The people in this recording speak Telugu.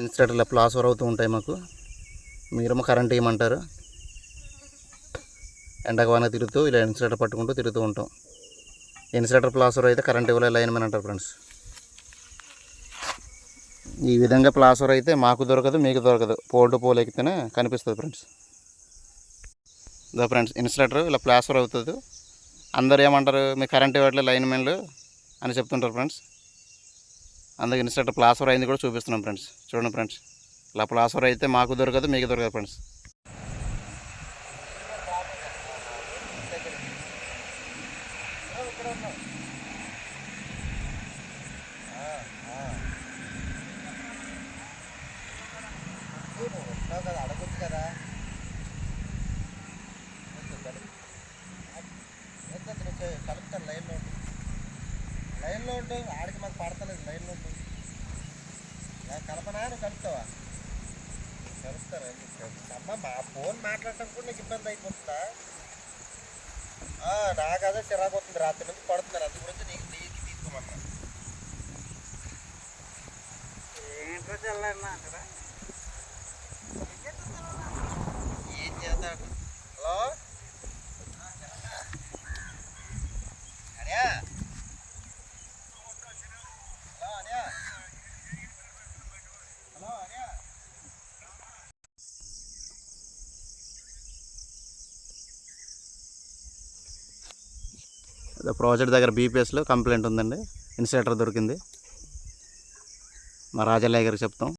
ఇన్స్టేటర్ ఇలా ప్లాస్వర్ అవుతూ ఉంటాయి మాకు. మీరేమో కరెంట్ ఇవ్వమంటారు. ఎండకు వాన తిరుగుతూ ఇలా ఇన్సులేటర్ పట్టుకుంటూ తిరుగుతూ ఉంటాం. ఇన్సులేటర్ ప్లాస్వర్ అయితే కరెంట్ ఇవ్వలే లైన్మెన్ అంటారు ఫ్రెండ్స్. ఈ విధంగా ప్లాస్వర్ అయితే మాకు దొరకదు, మీకు దొరకదు. పోల్ టు పోల్ ఎక్కితేనే కనిపిస్తుంది ఫ్రెండ్స్. ఇదో ఫ్రెండ్స్ ఇన్సులేటర్ ఇలా ప్లాస్వర్ అవుతుంది. అందరు ఏమంటారు, మీ కరెంట్ ఇవ్వట్లే లైన్మెన్లు అని చెప్తుంటారు ఫ్రెండ్స్. అందుకే ఇన్సులేటర్ ప్లాస్వర్ అయింది కూడా చూపిస్తున్నాం ఫ్రెండ్స్. చూడండి ఫ్రెండ్స్, ఇలా ప్లాస్వర్ అయితే మాకు దొరకదు, మీకు దొరకదు ఫ్రెండ్స్. అడగొచ్చు కదా, కలుపుతాను. లైన్లో ఉండు, ఆడికి మాకు పడతలేదు. లైన్లో ఉండు, కలపనా? నువ్వు కలుపుతావా? కలుపుతాను. అమ్మా, మా ఫోన్ మాట్లాడటం కూడా నీకు ఇబ్బంది అయిపోతుందా? నాకు అదే చిరాకు వస్తుంది. రాత్రి నుంచి పడుతున్నాను, అందు గురించి నీకు తీసుకోమన్నా. ఏంటో చల్లన్నా అక్కడ ఏం చేస్తాడు. హలో అనియా, హలో అనియా, హలో అనియా. ప్రాజెక్ట్ దగ్గర బీపీఎస్లో కంప్లైంట్ ఉందండి. ఇన్సులేటర్ దొరికింది. మా రాజాలయ్య గారికి చెప్తాం.